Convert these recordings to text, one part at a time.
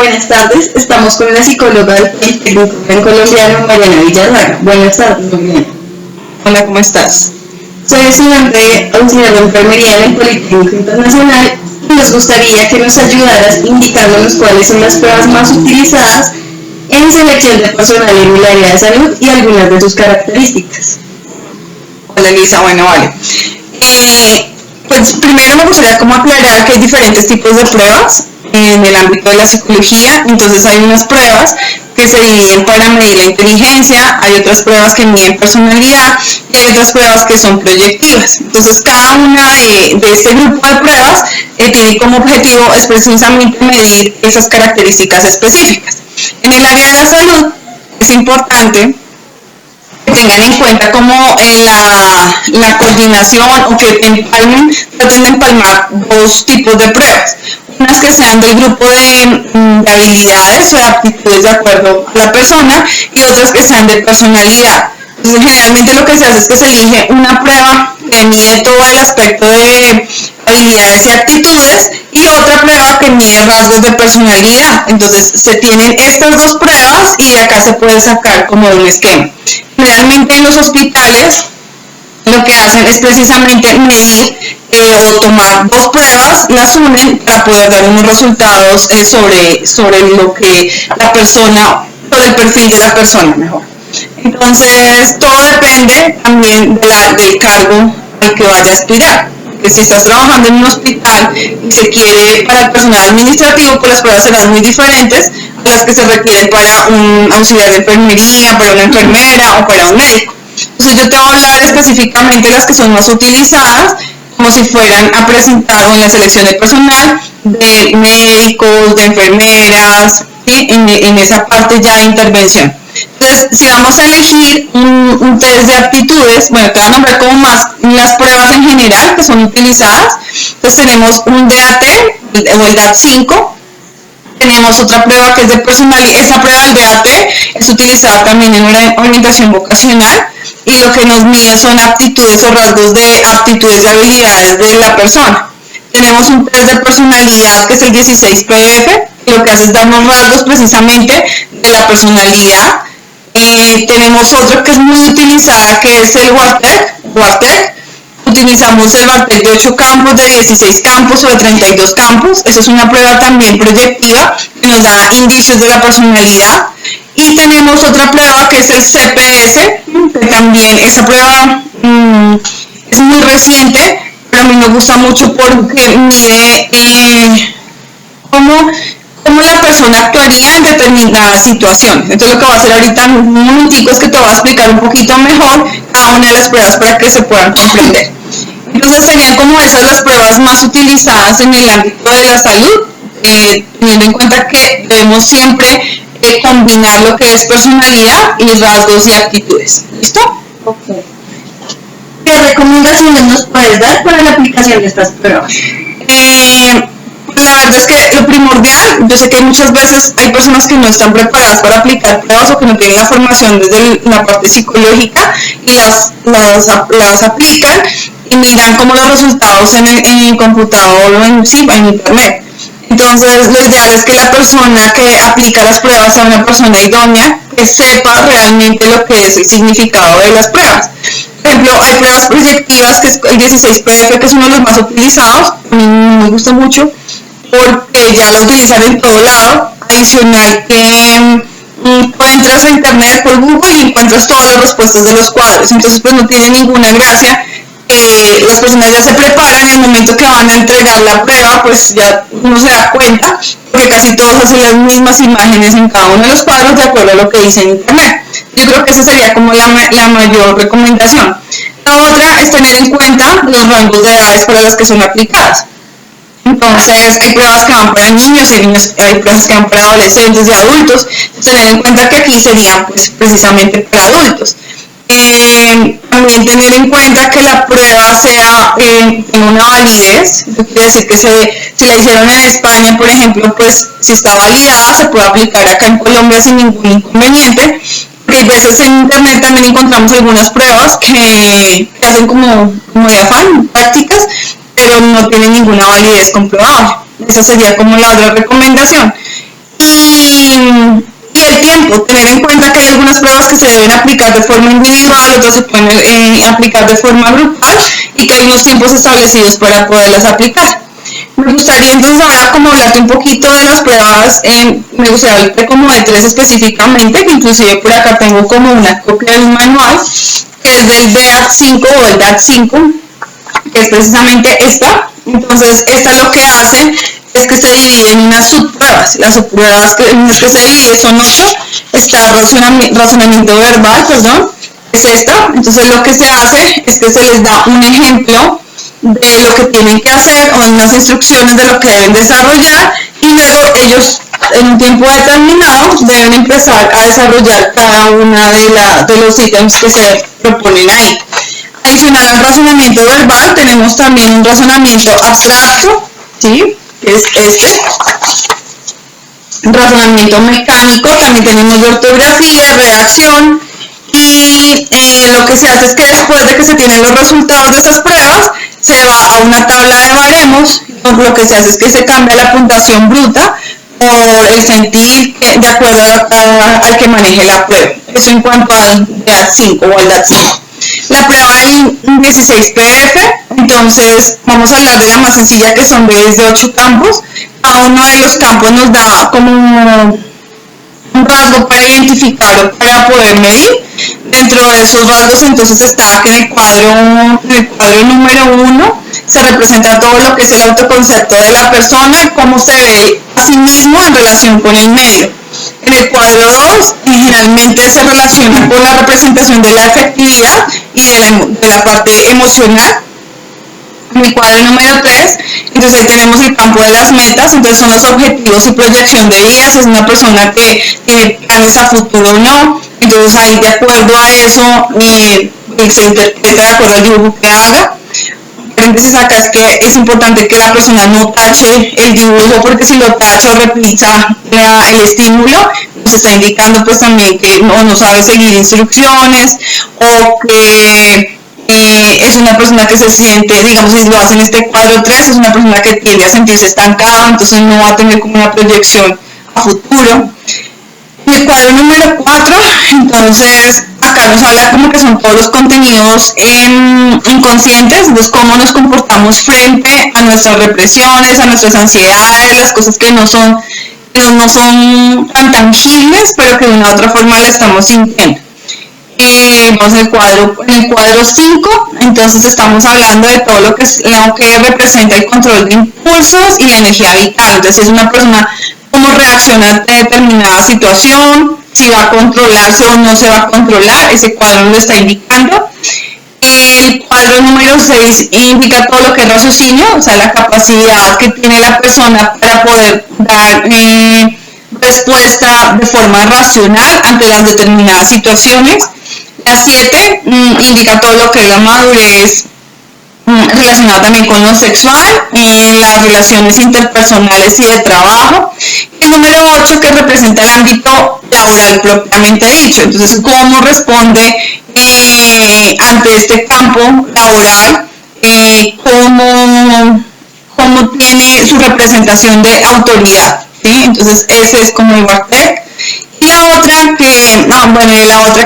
Buenas tardes, estamos con la psicóloga del Politécnico colombiano, Mariana Villarraga. Buenas tardes, Mariana. Hola, ¿cómo estás? Soy estudiante auxiliar de enfermería en el Politécnico Internacional y nos gustaría que nos ayudaras indicándonos cuáles son las pruebas más utilizadas en selección de personal en el área de salud y algunas de sus características. Hola, Lisa, bueno, vale. Pues primero me gustaría como aclarar que hay diferentes tipos de pruebas en el ámbito de la psicología. Entonces hay unas pruebas que se dividen para medir la inteligencia, hay otras pruebas que miden personalidad y hay otras pruebas que son proyectivas. Entonces cada una de este grupo de pruebas tiene como objetivo es precisamente medir esas características específicas. En el área de la salud es importante que tengan en cuenta como la coordinación o que traten de empalmar dos tipos de pruebas. Unas que sean del grupo de habilidades o de aptitudes de acuerdo a la persona y otras que sean de personalidad. Entonces generalmente lo que se hace es que se elige una prueba que mide todo el aspecto de habilidades y actitudes y otra prueba que mide rasgos de personalidad. Entonces se tienen estas dos pruebas y de acá se puede sacar como un esquema. Generalmente en los hospitales lo que hacen es precisamente medir o tomar dos pruebas, las unen para poder dar unos resultados sobre lo que la persona, sobre el perfil de la persona mejor. Entonces todo depende también del cargo al que vaya a aspirar. Que si estás trabajando en un hospital y se quiere para el personal administrativo, pues las pruebas serán muy diferentes a las que se requieren para un auxiliar de enfermería, para una enfermera o para un médico. Entonces yo te voy a hablar específicamente de las que son más utilizadas, como si fueran a presentar o en la selección de personal, de médicos, de enfermeras, ¿sí? en esa parte ya de intervención. Entonces, si vamos a elegir un test de aptitudes, bueno, te voy a nombrar como más las pruebas en general que son utilizadas. Entonces tenemos un DAT o el DAT-5. Tenemos otra prueba que es de personalidad. Esa prueba del DAT es utilizada también en una orientación vocacional y lo que nos mide son aptitudes o rasgos de aptitudes y habilidades de la persona. Tenemos un test de personalidad que es el 16PF, que lo que hace es darnos rasgos precisamente de la personalidad. Tenemos otro que es muy utilizada que es el WARTEC. Utilizamos el WARTEC de 8 campos, de 16 campos o de 32 campos. Esa es una prueba también proyectiva que nos da indicios de la personalidad. Y tenemos otra prueba que es el CPS, que también esa prueba es muy reciente, pero a mí me gusta mucho porque mide cómo la persona actuaría en determinadas situaciones. Entonces lo que voy a hacer ahorita en un momentico es que te voy a explicar un poquito mejor cada una de las pruebas para que se puedan comprender. Entonces serían como esas las pruebas más utilizadas en el ámbito de la salud, teniendo en cuenta que debemos siempre combinar lo que es personalidad y rasgos y actitudes. ¿Listo? Okay. ¿Qué recomendaciones nos puedes dar para la aplicación de estas pruebas? La verdad es que lo primordial, yo sé que muchas veces hay personas que no están preparadas para aplicar pruebas o que no tienen la formación desde la parte psicológica y las aplican y miran como los resultados en el computador o en internet. Entonces lo ideal es que la persona que aplica las pruebas sea una persona idónea, que sepa realmente lo que es el significado de las pruebas. Por ejemplo, hay pruebas proyectivas que es el 16PF, que es uno de los más utilizados, a mí me gusta mucho porque ya lo utilizan en todo lado. Adicional que tú entras a internet por Google y encuentras todas las respuestas de los cuadros, entonces pues no tiene ninguna gracia. Las personas ya se preparan, en el momento que van a entregar la prueba pues ya uno se da cuenta porque casi todos hacen las mismas imágenes en cada uno de los cuadros de acuerdo a lo que dice en internet. Yo creo que esa sería como la mayor recomendación. La otra es tener en cuenta los rangos de edades para las que son aplicadas. Entonces hay pruebas que van para niños, hay pruebas que van para adolescentes y adultos. Tener en cuenta que aquí serían pues precisamente para adultos. También tener en cuenta que la prueba sea tenga una validez. Eso quiere decir que si la hicieron en España, por ejemplo, pues si está validada se puede aplicar acá en Colombia sin ningún inconveniente. Porque a veces en internet también encontramos algunas pruebas que hacen como de afán, prácticas, pero no tienen ninguna validez comprobable. Esa sería como la otra recomendación. Y unas pruebas que se deben aplicar de forma individual, otras se pueden aplicar de forma grupal y que hay unos tiempos establecidos para poderlas aplicar. Me gustaría entonces ahora como hablarte un poquito de las pruebas, me gustaría hablarte como de 3 específicamente, que inclusive por acá tengo como una copia de un manual, que es del DAT5 o el DAT5, que es precisamente esta. Entonces esta lo que hace es que se divide en unas subpruebas. Las subpruebas en las que se divide son 8, está razonamiento verbal, es esta. Entonces lo que se hace es que se les da un ejemplo de lo que tienen que hacer o unas instrucciones de lo que deben desarrollar y luego ellos en un tiempo determinado deben empezar a desarrollar cada una de los ítems que se proponen ahí. Adicional al razonamiento verbal tenemos también un razonamiento abstracto, ¿sí? Que es este. Razonamiento mecánico, también tenemos de ortografía, redacción y lo que se hace es que después de que se tienen los resultados de estas pruebas se va a una tabla de baremos, lo que se hace es que se cambia la puntuación bruta por el sentir de acuerdo al que maneje la prueba. Eso en cuanto al DAT5 o al DAT5. La prueba del 16 PF, entonces vamos a hablar de la más sencilla que son de 8 campos. Cada uno de los campos nos da como un rasgo para identificar o para poder medir. Dentro de esos rasgos entonces está que en el cuadro número 1 se representa todo lo que es el autoconcepto de la persona, cómo se ve a sí mismo en relación con el medio. En el cuadro 2 generalmente se relaciona con la representación de la efectividad y de la parte emocional. En el cuadro número 3, entonces ahí tenemos el campo de las metas, entonces son los objetivos y proyección de vida, si es una persona que tiene planes a futuro o no, entonces ahí de acuerdo a eso se interpreta de acuerdo al dibujo que haga. Paréntesis acá es que es importante que la persona no tache el dibujo, porque si lo tacha o repita el estímulo, nos está indicando pues también que no sabe seguir instrucciones o que es una persona que se siente, digamos, si lo hace en este cuadro 3, es una persona que tiende a sentirse estancada, entonces no va a tener como una proyección a futuro. En el cuadro número 4, entonces acá nos habla como que son todos los contenidos inconscientes, entonces cómo nos comportamos frente a nuestras represiones, a nuestras ansiedades, las cosas que no son tan tangibles, pero que de una u otra forma la estamos sintiendo. Vamos en el cuadro 5, entonces estamos hablando de todo lo que representa el control de impulsos y la energía vital. Entonces, si es una persona, cómo reacciona ante determinada situación, si va a controlarse o no se va a controlar, ese cuadro nos lo está indicando. El cuadro número 6 indica todo lo que es raciocinio, o sea, la capacidad que tiene la persona para poder dar respuesta de forma racional ante las determinadas situaciones. La 7 indica todo lo que es la madurez relacionada también con lo sexual, las relaciones interpersonales y de trabajo. Y el número 8 que representa el ámbito laboral propiamente dicho. Entonces, cómo responde ante este campo laboral, cómo tiene su representación de autoridad, ¿sí? Entonces, ese es como el WARTEC. Y la otra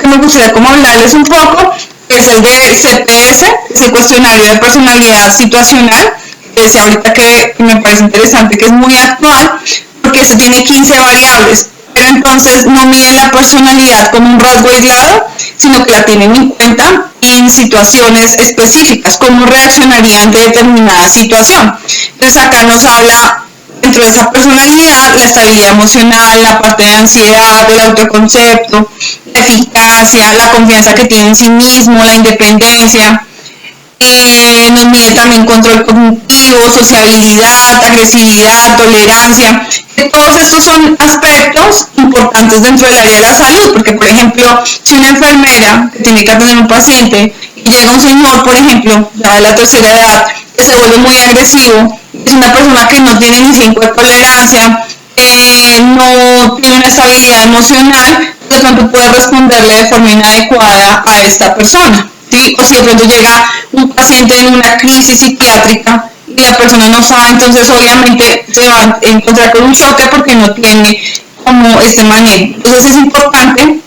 que me gustaría como hablarles un poco es el de CPS, es el cuestionario de personalidad situacional, que decía ahorita que me parece interesante, que es muy actual, porque se tiene 15 variables, pero entonces no mide la personalidad como un rasgo aislado, sino que la tienen en cuenta en situaciones específicas, cómo reaccionaría ante determinada situación. Entonces acá nos habla dentro de esa personalidad, la estabilidad emocional, la parte de ansiedad, el autoconcepto, la eficacia, la confianza que tiene en sí mismo, la independencia. Nos mide también control cognitivo, sociabilidad, agresividad, tolerancia. Todos estos son aspectos importantes dentro del área de la salud, porque por ejemplo, si una enfermera que tiene que atender a un paciente y llega un señor, por ejemplo, ya de la tercera edad, que se vuelve muy agresivo, es una persona que no tiene ni 5 de tolerancia, no tiene una estabilidad emocional, de pronto puede responderle de forma inadecuada a esta persona, ¿sí? O si de pronto llega un paciente en una crisis psiquiátrica y la persona no sabe, entonces obviamente se va a encontrar con un choque porque no tiene como este manejo. Entonces es importante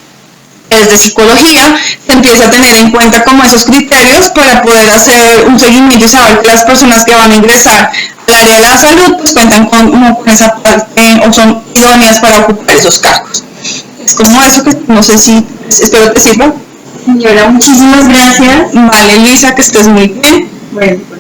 desde psicología se empieza a tener en cuenta como esos criterios para poder hacer un seguimiento y saber que las personas que van a ingresar al área de la salud pues cuentan con esa parte o son idóneas para ocupar esos cargos. Es como eso que no sé si, espero te sirva. Señora, muchísimas gracias. Vale, Lisa, que estés muy bien. Bueno.